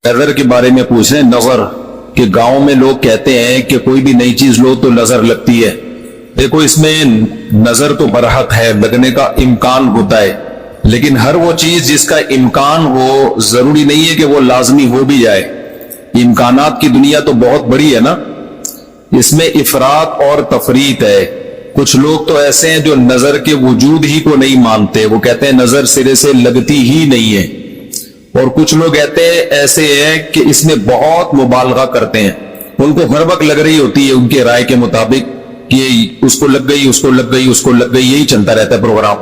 نظر کے بارے میں پوچھ رہے ہیں. نظر کہ گاؤں میں لوگ کہتے ہیں کہ کوئی بھی نئی چیز لو تو نظر لگتی ہے. دیکھو اس میں نظر تو برحق ہے، لگنے کا امکان ہوتا ہے، لیکن ہر وہ چیز جس کا امکان ہو ضروری نہیں ہے کہ وہ لازمی ہو بھی جائے. امکانات کی دنیا تو بہت بڑی ہے نا، اس میں افراط اور تفریط ہے. کچھ لوگ تو ایسے ہیں جو نظر کے وجود ہی کو نہیں مانتے، وہ کہتے ہیں نظر سرے سے لگتی ہی نہیں ہے. اور کچھ لوگ کہتے ہیں ایسے ہیں کہ اس میں بہت مبالغہ کرتے ہیں، ان کو ہر وقت لگ رہی ہوتی ہے ان کے رائے کے مطابق کہ اس کو لگ گئی، اس کو لگ گئی، اس کو لگ گئی، یہی چلتا رہتا ہے پروگرام.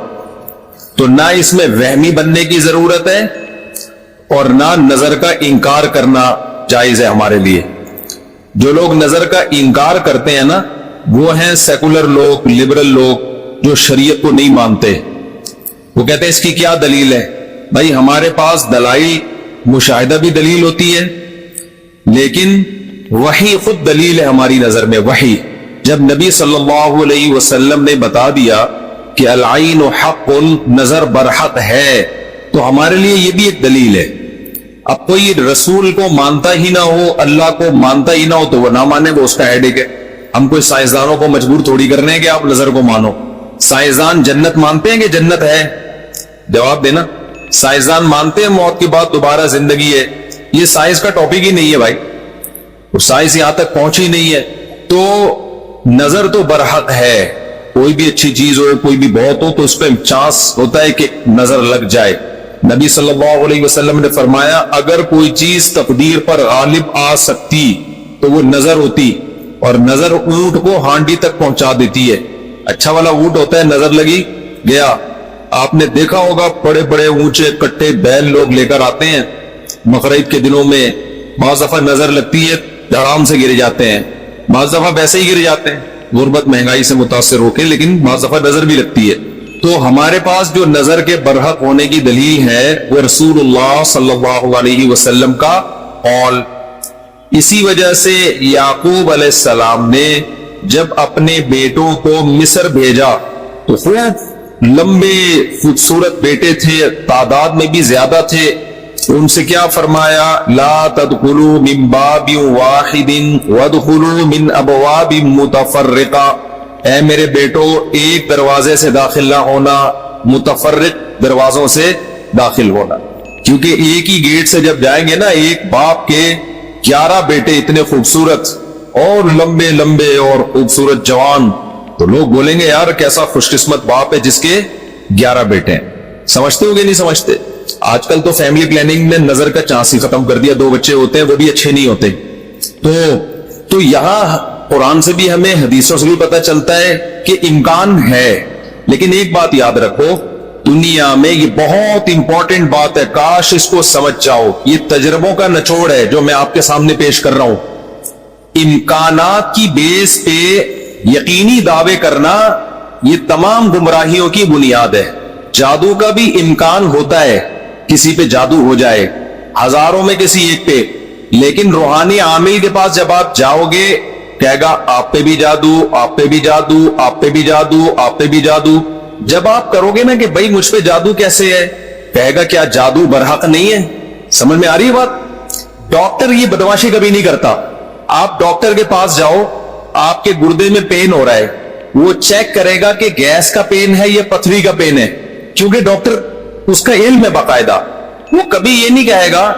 تو نہ اس میں وہمی بننے کی ضرورت ہے اور نہ نظر کا انکار کرنا جائز ہے ہمارے لیے. جو لوگ نظر کا انکار کرتے ہیں نا، وہ ہیں سیکولر لوگ، لبرل لوگ جو شریعت کو نہیں مانتے. وہ کہتے ہیں اس کی کیا دلیل ہے؟ بھائی ہمارے پاس دلائل مشاہدہ بھی دلیل ہوتی ہے، لیکن وحی خود دلیل ہے ہماری نظر میں. وحی جب نبی صلی اللہ علیہ وسلم نے بتا دیا کہ العین حق، نظر برحق ہے، تو ہمارے لیے یہ بھی ایک دلیل ہے. اب کوئی رسول کو مانتا ہی نہ ہو، اللہ کو مانتا ہی نہ ہو، تو وہ نہ مانے، وہ اس کا ہیڈیک ہے. ہم کوئی سائنسدانوں کو مجبور تھوڑی کرنے ہیں کہ آپ نظر کو مانو. سائنسدان جنت مانتے ہیں کہ جنت ہے؟ جواب دینا. سائنسدان مانتے ہیں موت کے بعد دوبارہ زندگی ہے؟ یہ سائنس کا ٹاپک ہی نہیں ہے بھائی، اور سائنس یہاں تک پہنچی نہیں ہے. تو نظر تو برحق ہے، کوئی بھی اچھی چیز ہو، کوئی بھی بہت ہو، تو اس پہ چانس ہوتا ہے کہ نظر لگ جائے. نبی صلی اللہ علیہ وسلم نے فرمایا اگر کوئی چیز تقدیر پر غالب آ سکتی تو وہ نظر ہوتی، اور نظر اونٹ کو ہانڈی تک پہنچا دیتی ہے. اچھا والا اونٹ ہوتا ہے، نظر لگی گیا. آپ نے دیکھا ہوگا بڑے بڑے اونچے کٹے بیل لوگ لے کر آتے ہیں مغرب کے دنوں میں، بعض دفعہ نظر لگتی ہے آرام سے گر جاتے ہیں، بعض دفعہ ویسے ہی گر جاتے ہیں غربت مہنگائی سے متاثر ہو کے، لیکن بعض دفعہ نظر بھی لگتی ہے. تو ہمارے پاس جو نظر کے برحق ہونے کی دلیل ہے وہ رسول اللہ صلی اللہ علیہ وسلم کا قول. اسی وجہ سے یعقوب علیہ السلام نے جب اپنے بیٹوں کو مصر بھیجا تو خوب لمبے خوبصورت بیٹے تھے، تعداد میں بھی زیادہ تھے. ان سے کیا فرمایا؟ لا تدخلوا من باب واحد وادخلوا من ابواب متفرقہ. اے میرے بیٹو، ایک دروازے سے داخل نہ ہونا، متفرق دروازوں سے داخل ہونا. کیونکہ ایک ہی گیٹ سے جب جائیں گے نا، ایک باپ کے 11 بیٹے اتنے خوبصورت اور لمبے لمبے اور خوبصورت جوان، تو لوگ بولیں گے یار کیسا خوش قسمت باپ ہے جس کے 11 بیٹے ہیں. سمجھتے ہو گے نہیں سمجھتے؟ آج کل تو فیملی پلاننگ میں نظر کا چانس ہی ختم کر دیا. 2 بچے ہوتے ہیں وہ بھی اچھے نہیں ہوتے. تو یہاں قرآن سے بھی ہمیں، حدیثوں سے بھی پتہ چلتا ہے کہ امکان ہے. لیکن ایک بات یاد رکھو، دنیا میں یہ بہت امپورٹنٹ بات ہے، کاش اس کو سمجھ جاؤ. یہ تجربوں کا نچوڑ ہے جو میں آپ کے سامنے پیش کر رہا ہوں. امکانات کی بیس پہ یقینی دعوے کرنا یہ تمام گمراہیوں کی بنیاد ہے. جادو کا بھی امکان ہوتا ہے، کسی پہ جادو ہو جائے، ہزاروں میں کسی ایک پہ، لیکن روحانی عامل کے پاس جب آپ جاؤ گے کہے گا آپ پہ بھی جادو، آپ پہ بھی جادو، آپ پہ بھی جادو، آپ پہ بھی جادو. جب آپ کرو گے نا کہ بھائی مجھ پہ جادو کیسے ہے، کہے گا کیا جادو برحق نہیں ہے؟ سمجھ میں آ رہی ہے بات؟ ڈاکٹر یہ بدماشی کبھی نہیں کرتا. آپ ڈاکٹر کے پاس جاؤ، آپ کے گردے میں پین ہو رہا ہے، وہ چیک کرے گا کہ گیس کا پین ہے یا پتھری کا پین ہے، کیونکہ ڈاکٹر اس کا علم ہے باقاعدہ. وہ کبھی یہ نہیں کہے گا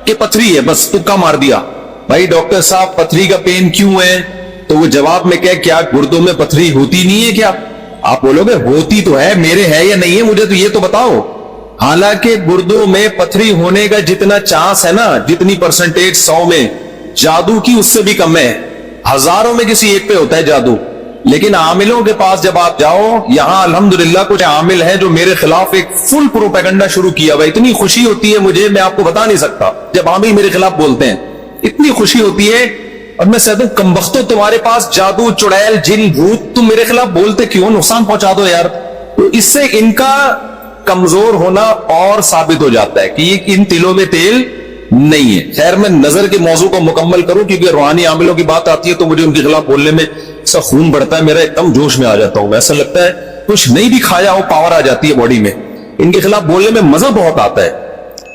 کہ پتھری ہے بس تکا مار دیا. بھائی ڈاکٹر صاحب پتھری کا پین کیوں ہے؟ تو وہ جواب میں کہے کیا گردوں میں پتھری ہوتی نہیں ہے کیا؟ آپ بولو گے ہوتی تو ہے، میرے ہے یا نہیں ہے مجھے تو یہ تو بتاؤ. حالانکہ گردوں میں پتھری ہونے کا جتنا چانس ہے نا، جتنی پرسنٹیج 100 میں، جادو کی اس سے بھی کم ہے. ہزاروں میں کسی ایک پہ ہوتا ہے جادو. لیکن عاملوں کے پاس جب آپ جاؤ، یہاں الحمدللہ کچھ عامل ہیں جو میرے خلاف ایک فل پروپیگنڈا شروع کیا ہوا. اتنی خوشی ہوتی ہے مجھے، میں آپ کو بتا نہیں سکتا. جب عامل میرے خلاف بولتے ہیں اتنی خوشی ہوتی ہے، اور میں کہتا ہوں کمبختو تمہارے پاس جادو، چڑیل، جن، بھوت، تم میرے خلاف بولتے کیوں؟ نقصان پہنچا دو یار. تو اس سے ان کا کمزور ہونا اور ثابت ہو جاتا ہے کہ ان تلوں میں تیل نہیں ہے. خیر میں نظر کے موضوع کو مکمل کروں کیونکہ روحانی عاملوں کی بات آتی ہے تو مجھے ان کے خلاف بولنے میں ایسا خون بڑھتا ہے، میرا ایک دم جوش میں آ جاتا ہوں. ایسا لگتا ہے کچھ نہیں بھی کھایا ہو پاور آ جاتی ہے باڈی میں. ان کے خلاف بولنے میں مزہ بہت آتا ہے.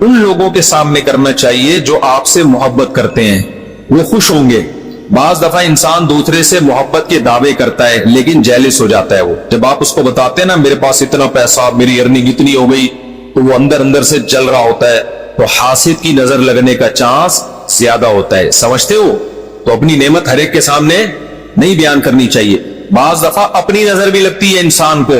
ان لوگوں کے سامنے کرنا چاہیے جو آپ سے محبت کرتے ہیں، وہ خوش ہوں گے۔ بعض دفعہ انسان دوسرے سے محبت کے دعوے کرتا ہے لیکن جیلس ہو جاتا ہے، وہ جب آپ اس کو بتاتے ہیں نا میرے پاس اتنا پیسہ، میری ارننگ اتنی ہو گئی، تو وہ اندر اندر سے جل رہا ہوتا ہے، تو حاسد کی نظر لگنے کا چانس زیادہ ہوتا ہے، سمجھتے ہو؟ تو اپنی نعمت ہر ایک کے سامنے نہیں بیان کرنی چاہیے۔ بعض دفعہ اپنی نظر بھی لگتی ہے انسان کو،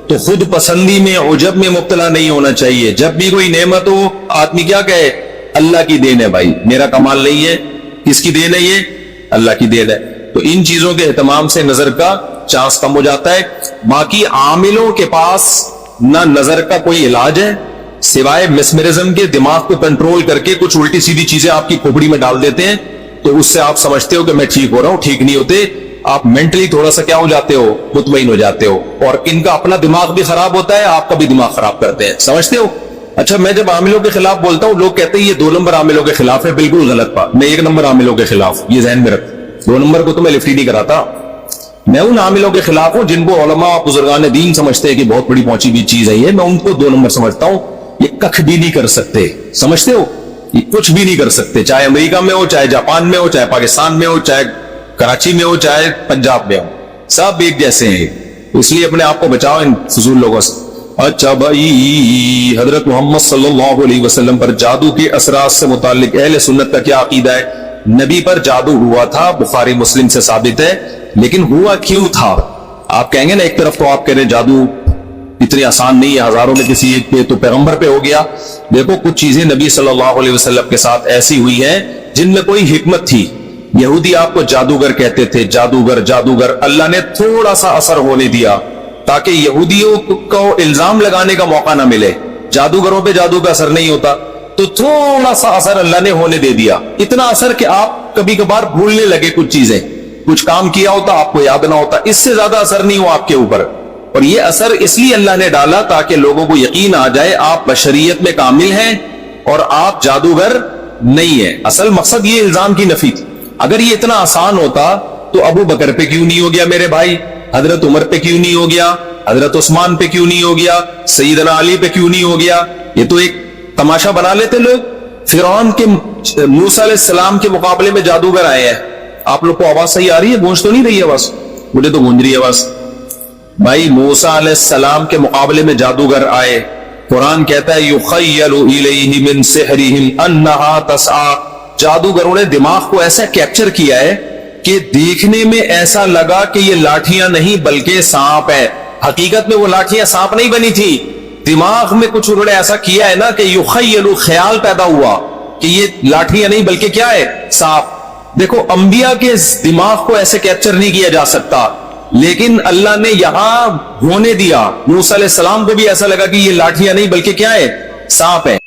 تو خود پسندی میں عجب میں مبتلا نہیں ہونا چاہیے۔ جب بھی کوئی نعمت ہو آدمی کیا کہے؟ اللہ کی دین ہے بھائی، میرا کمال نہیں ہے۔ کس کی دین ہے؟ یہ اللہ کی دین ہے۔ تو ان چیزوں کے اہتمام سے نظر کا چانس کم ہو جاتا ہے۔ باقی عاملوں کے پاس نہ نظر کا کوئی علاج ہے سوائے مسمرزم کے، دماغ کو کنٹرول کر کے کچھ الٹی سیدھی چیزیں آپ کی کھوپڑی میں ڈال دیتے ہیں، تو اس سے آپ سمجھتے ہو کہ میں ٹھیک ہو رہا ہوں، ٹھیک نہیں ہوتے۔ آپ مینٹلی تھوڑا سا کیا ہو جاتے ہو؟ مطمئن ہو جاتے ہو، اور ان کا اپنا دماغ بھی خراب ہوتا ہے، آپ کا بھی دماغ خراب کرتے ہیں، سمجھتے ہو؟ اچھا، میں جب عاملوں کے خلاف بولتا ہوں لوگ کہتے ہیں یہ 2 نمبر عاملوں کے خلاف ہے، بالکل غلط بات، میں 1 نمبر عاملوں کے خلاف، یہ ذہن میں رکھ۔ 2 نمبر کو تو میں لفٹ ہی نہیں کراتا، میں ان عاملوں کے خلاف ہوں جن کو علماء بزرگان دین سمجھتے ہیں کہ بہت بڑی پہنچی ہوئی چیز ہے یہ، میں ان کو 2 نمبر سمجھتا ہوں۔ یہ کخ بھی نہیں کر سکتے، سمجھتے ہو؟ یہ کچھ بھی نہیں کر سکتے، چاہے امریکہ میں ہو، چاہے جاپان میں ہو، چاہے پاکستان میں ہو، چاہے کراچی میں ہو، چاہے پنجاب میں ہو، سب ایک جیسے ہیں۔ اس لیے اپنے آپ کو بچاؤ ان فضول لوگوں سے۔ اچھا بھائی، حضرت محمد صلی اللہ علیہ وسلم پر جادو کے اثرات سے متعلق اہل سنت کا کیا عقیدہ ہے؟ نبی پر جادو ہوا تھا، بخاری مسلم سے ثابت ہے، لیکن ہوا کیوں تھا؟ آپ کہیں گے نا ایک طرف تو آپ کہہ رہے ہیں جادو اتنی آسان نہیں ہے، ہزاروں میں کسی ایک پہ تو پیغمبر پہ ہو گیا۔ دیکھو کچھ چیزیں نبی صلی اللہ علیہ وسلم کے ساتھ ایسی ہوئی ہیں جن میں کوئی حکمت تھی۔ یہودی آپ کو جادوگر کہتے تھے، جادوگر جادوگر، اللہ نے تھوڑا سا اثر ہونے دیا تاکہ یہودیوں کو الزام لگانے کا موقع نہ ملے۔ جادوگروں پہ جادو کا اثر نہیں ہوتا، تو تھوڑا سا اثر اللہ نے ہونے دے دیا، اتنا اثر کہ آپ کبھی کبھار بھولنے لگے کچھ چیزیں، کچھ کام کیا ہوتا آپ کو یاد نہ ہوتا، اس سے زیادہ اثر نہیں ہوا آپ کے اوپر۔ اور یہ اثر اس لیے اللہ نے ڈالا تاکہ لوگوں کو یقین آ جائے آپ بشریت میں کامل ہیں اور آپ جادوگر نہیں ہیں۔ اصل مقصد یہ الزام کی نفی تھی۔ اگر یہ اتنا آسان ہوتا تو ابو بکر پہ کیوں نہیں ہو گیا میرے بھائی؟ حضرت عمر پہ کیوں نہیں ہو گیا؟ حضرت عثمان پہ کیوں نہیں ہو گیا؟ سیدنا علی پہ کیوں نہیں ہو گیا؟ یہ تو ایک تماشا بنا لیتے لوگ۔ فرعون کے موسیٰ علیہ السلام کے مقابلے میں جادوگر آئے ہیں۔ آپ لوگ کو آواز صحیح آ رہی ہے؟ گونج تو نہیں رہی ہے آواز؟ مجھے تو گونج رہی ہے آواز۔ بھائی موسیٰ علیہ السلام کے مقابلے میں جادوگر آئے، قرآن کہتا ہے یخیل الیہ من سحرہم انہا تسعی، جادوگروں نے دماغ کو ایسا کیپچر کیا ہے کہ دیکھنے میں ایسا لگا کہ یہ لاٹھیاں نہیں بلکہ سانپ ہے، حقیقت میں وہ لاٹھیاں سانپ نہیں بنی تھی، دماغ میں کچھ انہوں نے ایسا کیا ہے نا کہ یخیل، خیال پیدا ہوا کہ یہ لاٹھیاں نہیں بلکہ کیا ہے؟ سانپ۔ دیکھو انبیاء کے دماغ کو ایسے کیپچر نہیں کیا جا سکتا، لیکن اللہ نے یہاں ہونے دیا۔ موسیٰ علیہ السلام کو بھی ایسا لگا کہ یہ لاٹھیاں نہیں بلکہ کیا ہے؟ سانپ ہے۔